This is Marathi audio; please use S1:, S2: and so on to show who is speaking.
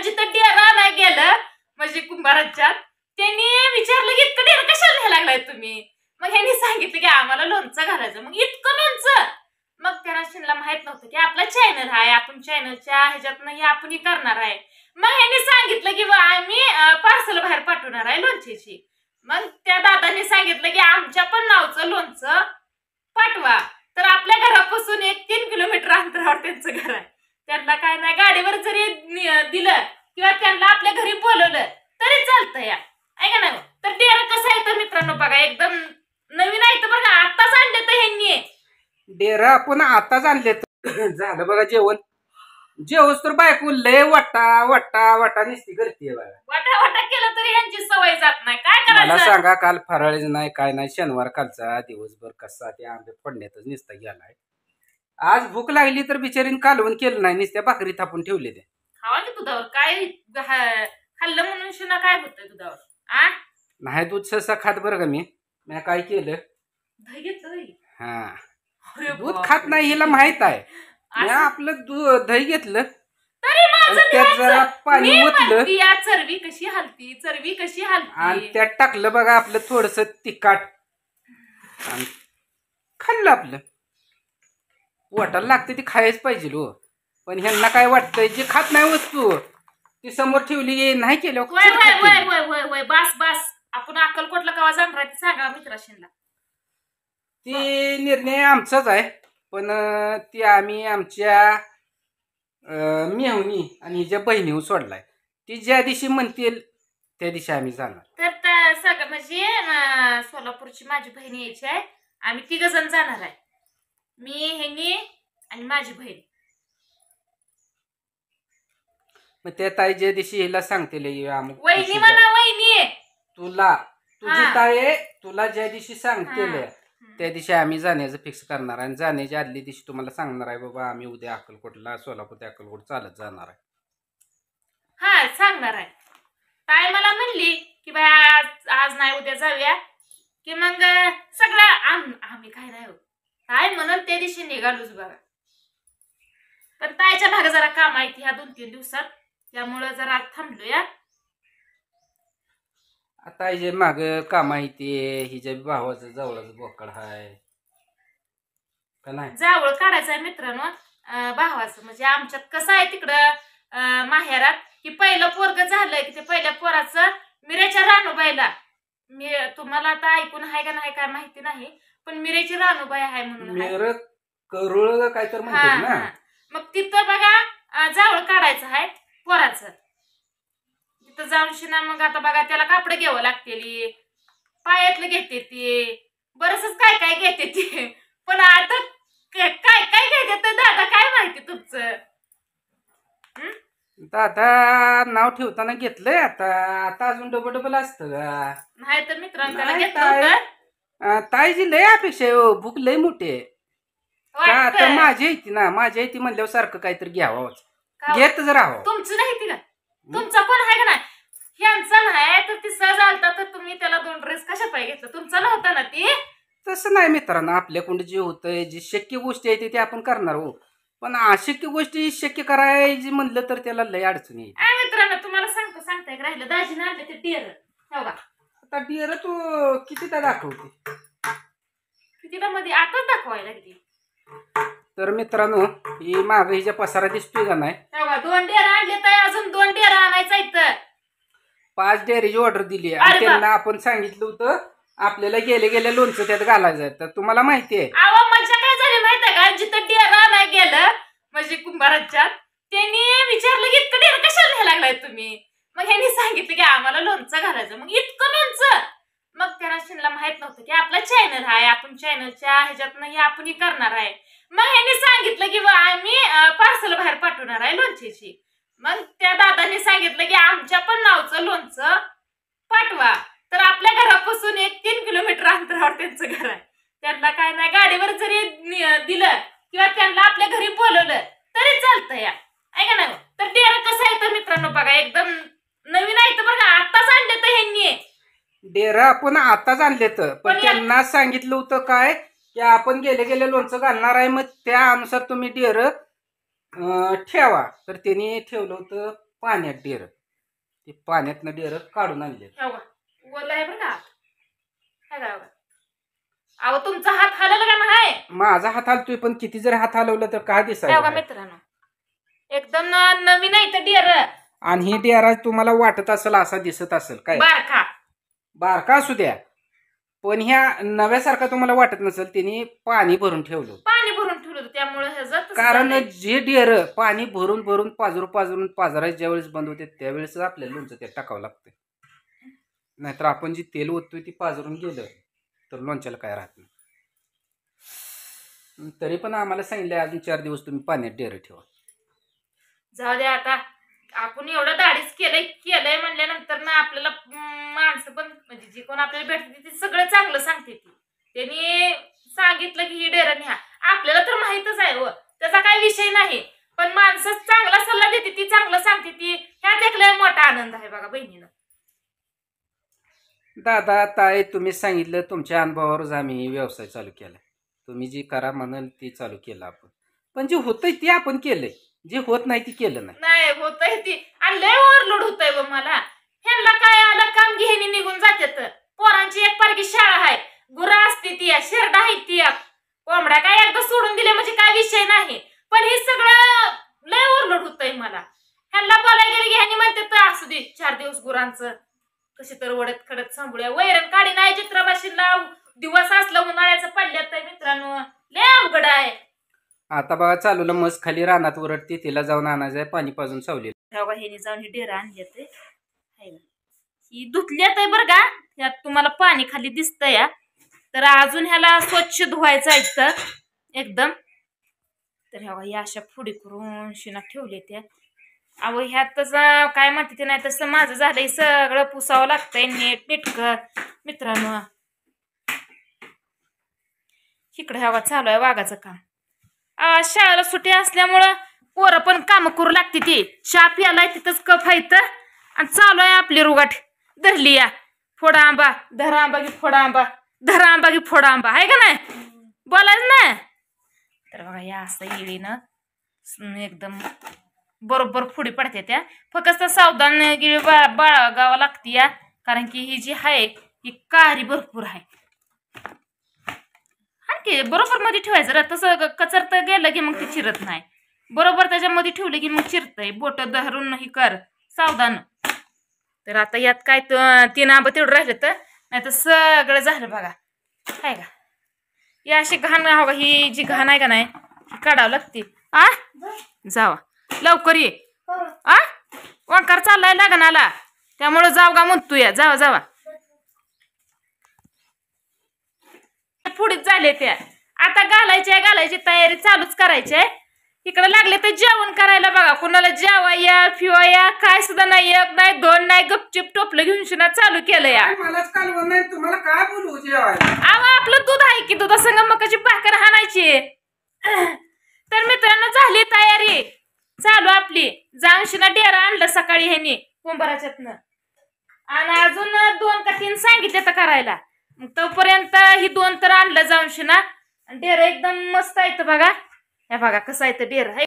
S1: जिथं डेरा नाही गेलं म्हणजे कुंभाराच्यात त्यांनी विचारलं की इतकं डेरा कशाला न्यायला लागलाय तुम्ही. मग ह्यांनी सांगितलं की आम्हाला लोणचं घालायचं. मग इतकं लोणचं. मग त्यांना शिनला माहित नव्हतं की आपला चॅनल आहे, आपण चॅनलच्या ह्याच्यातनं हे आपण हे करणार आहे. मग ह्यांनी सांगितलं की आम्ही पार्सल बाहेर पाठवणार आहे लोणच्याची. मग त्या दादांनी सांगितलं की आमच्या पण नावचं लोणचं पाठवा. तर आपल्या घरापासून 1-3 किलोमीटर अंतरावर त्यांचं घर आहे. त्यांना काय नाही, गाडीवर जरी दिलं किंवा त्यांना आपल्या घरी बोलवलं तरी चालतं या ऐका ना. तर डेरा कसं आहे तर मित्रांनो बघा, एकदम नवीन आहे तर बघा, आताच आणले तर ह्यांनी
S2: डेरा आपण आताच आणले. झालं बघा जेवण. जेवस तर बायको लय वाटा वाटा वाटा निस्ती करते बघा.
S1: वाटा वाटा केलं तरी यांची सवय जात नाही. काय
S2: मला
S1: करायचं.
S2: सांगा, काल फराळीच नाही काय नाही, शनिवार कालचा दिवसभर कसा ते आंबे फोडण्यातच निसता गेलाय. आज भूक लागली तर बिचारीन कालवण केलं नाही, नुसत्या भाकरी थापून ठेवले ते.
S1: खावा की दुधावर काय खाल्लं म्हणून शिना काय होतंय दुधावर. आ
S2: नाही दूध ससा खात बरं का. मी काय केलं,
S1: दही घेतलं.
S2: हा दूध खात नाही हिला माहित आहे. मी आपलं दही घेतलं
S1: तरी माझं
S2: त्यात जरा पाणी ओतलं
S1: या चरबी कशी हलती, चरबी कशी हलती
S2: आणि त्यात टाकलं बघा आपलं थोडस तिखट आणि खाल्लं. आपलं वाटायला लागतं ती खायच पाहिजे हो. पण ह्यांना काय वाटतंय, जे खात नाही वस्तू ती समोर ठेवली नाही केलं.
S1: वय बस बस. आपण अक्कलकोटला कवा जाणार आहे सांगा मित्राशीला.
S2: ती निर्णय आमचाच आहे. पण ती आम्ही आमच्या मेहुणी आणि हिच्या बहिणीवर सोडलाय. ती ज्या दिवशी म्हणतील त्या दिवशी आम्ही जाणार.
S1: तर सगळं म्हणजे सोलापूरची माझी बहीण यायची आहे. आम्ही 3 जण जाणार आहे, मी ह्यांनी आणि माझी बहीण.
S2: मग त्या ताई ज्या दिवशी हिला सांगतील
S1: वहिनी म्हणा, वहिनी
S2: तुला तुझी ताई तुला ज्या दिवशी सांगतील त्या दिवशी आम्ही जाण्याचं फिक्स करणार. आणि जाण्याच्या आदल्या दिवशी तुम्हाला सांगणार आहे बाबा आम्ही उद्या अक्कलकोटला, सोलापूर ते अक्कलकोट चालत जाणार आहे.
S1: हा सांगणार आहे. ताई मला म्हणली की बाय आज नाही उद्या जाऊया की मग सगळं आम्ही काय नाही होत. ताई म्हणून त्या दिवशी निघालोच बघा. पण ताईच्या भागा जरा काम आहे ह्या 2-3 दिवसात, त्यामुळं जरा थांबलोया.
S2: आता जे माग काम आहे ते हिच्या भावाचं जवळच बोकड आहे का नाही,
S1: जावळ काढायचं आहे मित्रांनो भावाचं. म्हणजे आमच्यात कसं आहे तिकडं माहेरात की पहिलं पोरग झालंय की ते पहिल्या पोराचं मिरेच्या रानूबाईला, तुम्हाला आता ऐकून आहे का नाही काय माहिती नाही, पण मिरेची रानूबाई आहे म्हणून
S2: मिर करुळ काय तर म्हणतात ना.
S1: मग तिथं बघा जावळ काढायचं आहे पोराचं. तिथं जाऊन शिना मग आता बघा त्याला कापड घ्यावं लागते, पायातलं घेते ते, बरंच काय काय घेते ते. पण आता काय काय घेते तर दादा काय माहिती तुमचं.
S2: दादा नाव ठेवताना घेतलंय. आता अजून डबल असतं का
S1: नाही तर मित्रांनो त्याला घेतलं.
S2: ताईची लय अपेक्षा आहे, भूक लय मोठी आहे. आता माझी येते ना, माझी येते म्हणल्यावर सारखं काहीतरी घ्यावं, घेतच राहावं.
S1: तुमचं नाही ती का, तुमचा कोण आहे का नाही, ह्यांचा नाही तर ती सहज आलता तर तुम्ही त्याला 2 ड्रेस कशा पाहिजे घेतला, तुमचा नव्हता ना ती.
S2: तसं नाही मित्रांनो, आपल्याकडून जे होतंय जी शक्य गोष्टी आहे ते आपण करणार हो. पण अशक्य गोष्टी शक्य करायची म्हणलं तर त्याला लय अडचण येईल.
S1: मित्रांनो तुम्हाला सांगताय राहिलं, दाजीने आणले ते टिअर.
S2: आता टिअर तू कितीदा दाखवते,
S1: कितीदा मध्ये आताच दाखवायला लागली.
S2: तर मित्रांनो ही माग हिच्या पसारा दिसतोय का नाही,
S1: 2 टिअर आणले तर अजून 2 टिअर आणायचा इथं.
S2: 5 डेअरीची ऑर्डर दिली आणि त्यांना आपण सांगितलं होतं आपल्याला गेले लोणचं त्यात घालायचं. तर तुम्हाला माहितीये
S1: मजा काय झाली माहितीये का, जिथं टिअर आणाय गेलं म्हणजे कुंभाराच्यात त्यांनी विचारलं की इतकं टिअर कशाला न्यायला लागलाय तुम्ही. मग ह्यांनी सांगितलं की आम्हाला लोणचं घालायचं. मग इतकं लोणचं. मग त्यांना शिनला माहित नव्हतं की आपला चॅनल आहे, आपण चॅनलच्या ह्याच्यातनं हे आपण करणार आहे. मग ह्यांनी सांगितलं की आम्ही पार्सल बाहेर पाठवणार आहे लोणच्याची. मग त्या दादांनी सांगितलं की आमच्या पण नावचं लोणचं पाठवा. तर आपल्या घरापासून 1-3 किलोमीटर अंतरावर त्यांचं घर आहे. त्यांना काय नाही, गाडीवर जरी दिलं किंवा त्यांना आपल्या घरी बोलवलं तरी चालतं या ऐका ना. तर डेरा कसं आहे तर मित्रांनो बघा, एकदम नवीन आहे तर बघा, आताच आणले तर ह्यांनी
S2: डेरा आपण आताच आणले तर. पण त्यांना सांगितलं होतं काय की आपण गेले लोणचं घालणार आहे, मग त्या अनुसार तुम्ही डेर ठेवा. तर त्यांनी ठेवलं होतं पाण्यात डेर ते पाण्यातनं डेर काढून आणले.
S1: हे बघा ओलं आहे बरं का हे बघा अहो तुमचा हात हलवला का नाही
S2: माझा हात हलतोय पण किती जर हात हलवला तर काय
S1: हे बघा
S2: दिसायला.
S1: मित्रांनो एकदम नवीन आहे तर डिअर
S2: आणि ही डेरा तुम्हाला वाटत असेल असा दिसत असेल काय
S1: बारका
S2: बारका असू द्या पण ह्या नव्यासारखा तुम्हाला वाटत नसेल त्यांनी पाणी भरून ठेवलं.
S1: पाणी भरून ठेवलं होतं त्यामुळे ह्याचं तसं
S2: कारण
S1: झालंय.
S2: जे डेर पाणी भरून भरून पाजरून पाजरायला ज्यावेळेस बंद होते त्यावेळेस आपल्याला लोणचं त्यात टाकावं लागतं. नाहीतर आपण जी तेल ओततोय ती पाजरून गेलं तर लोणच्याला काय राहत नाही. तरी पण आम्हाला सांगितलं अजून 4 दिवस तुम्ही पाण्यात डेर ठेवा.
S1: जाऊ दे आता आपण एवढं दाढीच केलंय म्हणल्यानंतर ना आपल्याला माणसं पण म्हणजे जी कोण आपल्याला भेटते ती सगळं चांगलं सांगते ती त्यांनी सांगितलं की ही डेर न्या आपल्याला तर माहितच आहे हो त्याचा काही विषय नाही पण माणसं चांगला सल्ला देते ती चांगलं सांगते ती ह्यात एक लय मोठा आनंद आहे बघा बहिणीनं.
S2: दादा ताई तुम्ही सांगितलं तुमच्या अनुभवावरच आम्ही व्यवसाय चालू केला. तुम्ही जी करा म्हणाल ती चालू केलं आपण पण जे होतंय ते आपण केलंय जे होत नाही ती केलं नाही.
S1: नाही होतंय ती आणि लय ओव्हरलोड होतंय व मला ह्यांना काय आलं काम घेणी निघून जाते तर पोरांची एक पारखी शाळा आहे गुरं असते ती शेरडा आहे ती कोंबड्या काय एकदा सोडून दिले म्हणजे काय विषय नाही पण हे सगळं लय ओव्हरलोड होतंय मला. ह्यांना बोलायला गेले की ह्यांनी म्हणते तर असू दे 4 दिवस गुरांचं कशी तर वडत खडत सांभूया वैरण काढी नाही चित्रभाषीला दिवस असला उन्हाळ्याचं पडल्यात तर मित्रांनो लय अवघड आहे.
S2: आता बघा चालूला मस्त खाली रानात वरडते तिला जाऊन आणायचंय पाणी पाजून सावलेलं.
S1: ह्याने जाऊन ही डेरा आणली ही धुतल्यात आहे बरं का ह्यात तुम्हाला पाणी खाली दिसतंय या तर अजून ह्याला स्वच्छ धुवायचं आहे एकदम तर ह्या अशा फुडी करून शिना ठेवले त्या अहो ह्यातच काय म्हणते ते नाही तसं माझं झालंय सगळं पुसावं लागतंय नीट नेटकं मित्रांनो. इकडे हवा चालू आहे वाघाचं काम शाळेला सुट्टी असल्यामुळं पोरं पण काम करू लागते ती चहा प्यालाय तिथंच कप आहे तर आणि चालू आहे आपली रुगाट धरली या फोडा आंबा धरा आंबा की फोडा आंबा धरा आंबा की फोडा आंबा आहे का नाही बोलायचं ना तर बघा या असं येळीनं एकदम बरोबर फुडी पडते त्या फक्त सावधान गिळी बाळगावं लागते या कारण की ही जी आहे ही कारी भरपूर आहे. की बरोबर मध्ये ठेवायचं रे तसं कचरत गेलं की मग ते चिरत नाही बरोबर त्याच्यामध्ये ठेवलं की मग चिरतंय बोट धरून नाही कर सावधान. तर आता यात काय 3 आंबं तेवढं राहिलं तर नाही तर सगळं झालं बघा काय का या अशी घाण हवा ही जी घाण आहे का नाही ही काढावं लागते. जावा लवकर ये ओंकार चाललाय लग्नाला त्यामुळं जाव गा म्हणतो या जावा जावा पुढीच झाले त्या आता घालायची तयारी चालूच करायची आहे. इकडे लागले तर जेवण करायला बघा कुणाला जेवाया फिवाया काय सुद्धा नाही 1 नाही 2 नाही गपचिप टोपलं घेऊन शिना चालू केलं या.
S2: मलाच कालवण नाही तुम्हाला काय बोलू जेवायला
S1: अहो आपलं दूध आहे की दुधासंग मकाची भाकर हाणायची. तर मित्रांनो झाली तयारी चालू आपली जाऊन शिना डेरा आणलं सकाळी ह्यानी कुंभाराच्यातनं आणि अजून 2 का 3 सांगितले तर करायला मग तोपर्यंत ही 2 तर आणलं जाऊन शिना डेरा एकदम मस्त आहे बघा हे बघा कसं आहे डेरा